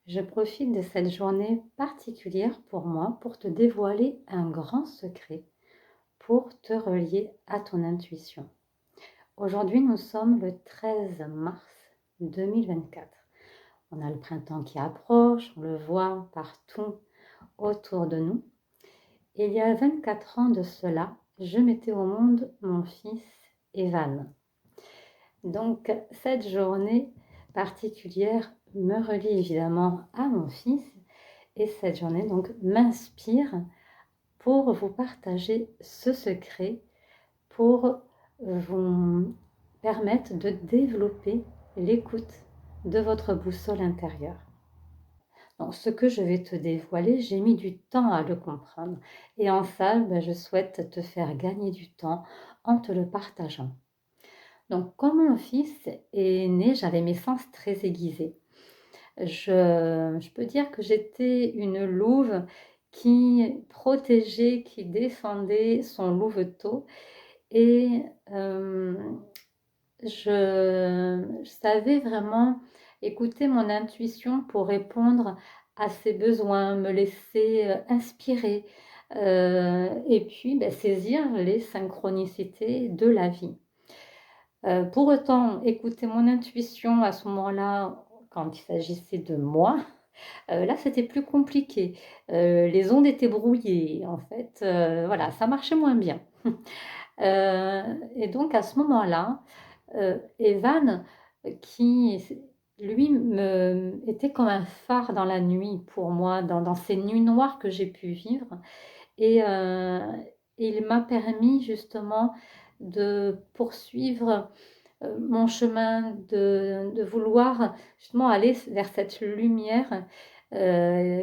Je profite de cette journée particulière pour moi pour te dévoiler un grand secret pour te relier à ton intuition. Aujourd'hui, nous sommes le 13 mars 2024. On a le printemps qui approche, on le voit partout autour de nous. Et il y a 24 ans de cela, je mettais au monde mon fils Evan. Donc cette journée particulière me relie évidemment à mon fils et cette journée donc m'inspire pour vous partager ce secret, pour vous permettre de développer l'écoute de votre boussole intérieure. Donc, ce que je vais te dévoiler, j'ai mis du temps à le comprendre et en ça, je souhaite te faire gagner du temps en te le partageant. Donc, quand mon fils est né, j'avais mes sens très aiguisés. Je peux dire que j'étais une louve qui protégeait, qui défendait son louveteau et je savais vraiment écouter mon intuition pour répondre à ses besoins, me laisser, inspirer, et puis, saisir les synchronicités de la vie. Pour autant, écouter mon intuition à ce moment-là, quand il s'agissait de moi, là, c'était plus compliqué. Les ondes étaient brouillées, en fait, voilà, ça marchait moins bien. Et donc à ce moment-là, Evan, qui lui était comme un phare dans la nuit pour moi, dans ces nuits noires que j'ai pu vivre et il m'a permis justement de poursuivre, mon chemin, de vouloir justement aller vers cette lumière,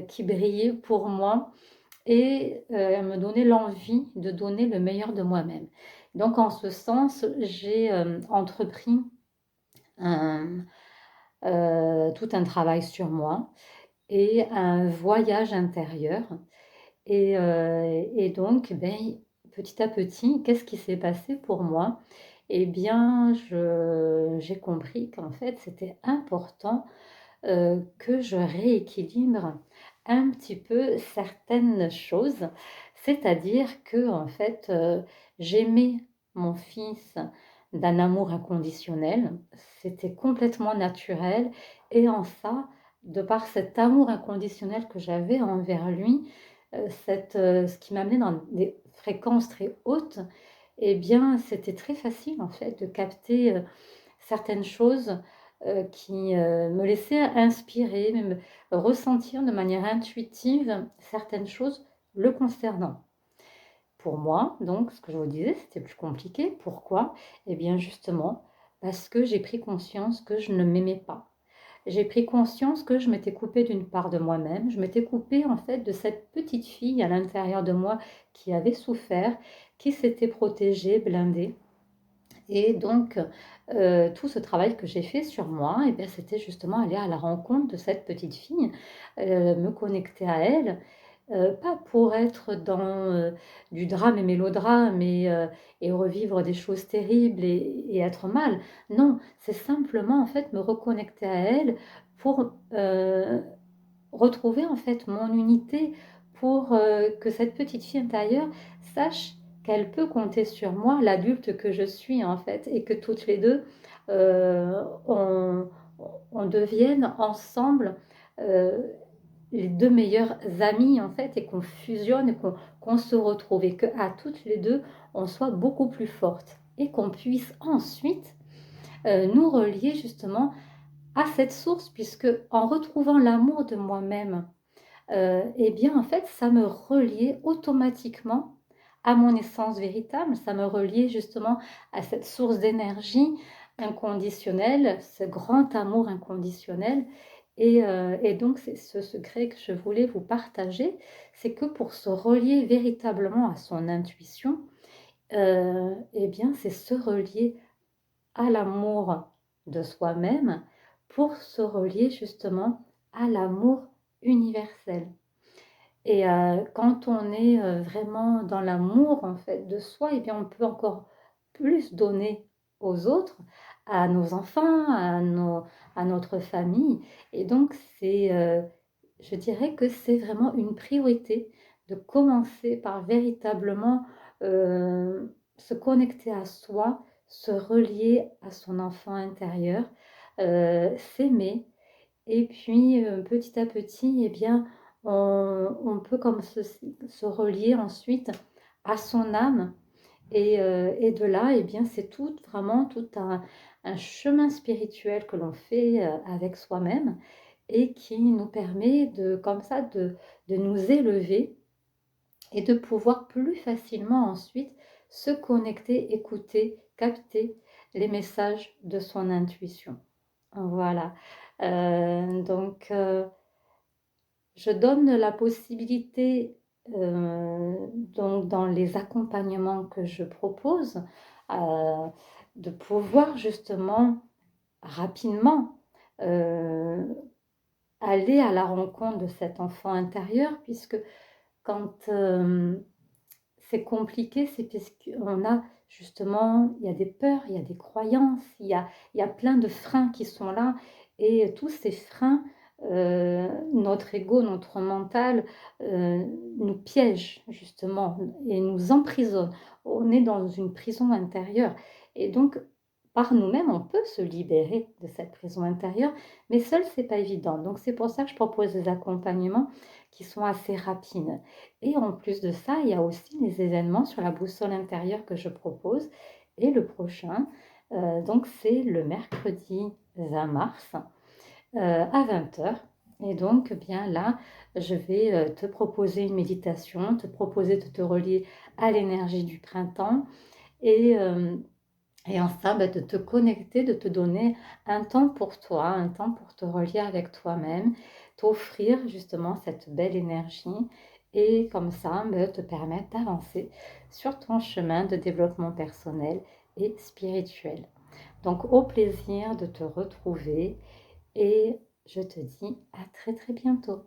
qui brillait pour moi et me donner l'envie de donner le meilleur de moi-même. Donc en ce sens, j'ai, entrepris un tout un travail sur moi et un voyage intérieur et donc petit à petit, qu'est-ce qui s'est passé pour moi? Eh bien, je j'ai compris qu'en fait, c'était important, que je rééquilibre un petit peu certaines choses. C'est-à-dire que en fait, j'aimais mon fils d'un amour inconditionnel. C'était complètement naturel et en ça, de par cet amour inconditionnel que j'avais envers lui, ce qui m'amenait dans des fréquences très hautes, eh bien, c'était très facile en fait de capter, certaines choses, qui, me laissaient inspirer, même ressentir de manière intuitive certaines choses le concernant. Pour moi, donc, ce que je vous disais, c'était plus compliqué. Pourquoi? Eh bien, justement, parce que j'ai pris conscience que je ne m'aimais pas. J'ai pris conscience que je m'étais coupée d'une part de moi-même. Je m'étais coupée, en fait, de cette petite fille à l'intérieur de moi qui avait souffert, qui s'était protégée, blindée. Et donc, tout ce travail que j'ai fait sur moi, et bien, c'était justement aller à la rencontre de cette petite fille, me connecter à elle, pas pour être dans, du drame et mélodrame et revivre des choses terribles et être mal. Non, c'est simplement, en fait, me reconnecter à elle pour, retrouver, en fait, mon unité, pour, que cette petite fille intérieure sache qu'elle peut compter sur moi, l'adulte que je suis, en fait, et que toutes les 2, on devienne ensemble, heu, les 2 meilleures amies, en fait, et qu'on fusionne et qu'on se retrouve et qu'à toutes les 2, on soit beaucoup plus fortes et qu'on puisse ensuite, nous relier justement à cette source puisque en retrouvant l'amour de moi-même, et bien, en fait, ça me reliait automatiquement à mon essence véritable. Ça me reliait justement à cette source d'énergie inconditionnelle, ce grand amour inconditionnel et donc c'est ce secret que je voulais vous partager, c'est que pour se relier véritablement à son intuition, et bien, c'est se relier à l'amour de soi-même pour se relier justement à l'amour universel. Et quand on est, vraiment dans l'amour, en fait, de soi et bien, on peut encore plus donner aux autres, à nos enfants, à notre famille. Et donc, je dirais que c'est vraiment une priorité de commencer par véritablement se connecter à soi, se relier à son enfant intérieur, s'aimer. Et puis, petit à petit, eh bien, on peut comme se relier ensuite à son âme et de là, eh bien, c'est tout vraiment tout un chemin spirituel que l'on fait, avec soi-même et qui nous permet de comme ça de nous élever et de pouvoir plus facilement ensuite se connecter, écouter, capter les messages de son intuition. Voilà, donc je donne la possibilité, donc dans les accompagnements que je propose, heu, de pouvoir justement rapidement, heu, aller à la rencontre de cet enfant intérieur puisque quand, c'est compliqué, c'est parce qu'on a justement il y a des peurs, il y a des croyances, il y a plein de freins qui sont là et tous ces freins, notre ego, notre mental, nous piège justement et nous emprisonne. On est dans une prison intérieure et donc par nous-mêmes, on peut se libérer de cette prison intérieure, mais seul, c'est pas évident. Donc c'est pour ça que je propose des accompagnements qui sont assez rapides. Et en plus de ça, il y a aussi les événements sur la boussole intérieure que je propose. Et le prochain, donc c'est le mercredi 20 mars à 20 h. Et donc, bien là, je vais te proposer une méditation, te proposer de te relier à l'énergie du printemps et, et enfin bah, de te connecter, de te donner un temps pour toi, un temps pour te relier avec toi-même, t'offrir justement cette belle énergie et comme ça bah, te permettre d'avancer sur ton chemin de développement personnel et spirituel. Donc au plaisir de te retrouver et je te dis à très très bientôt.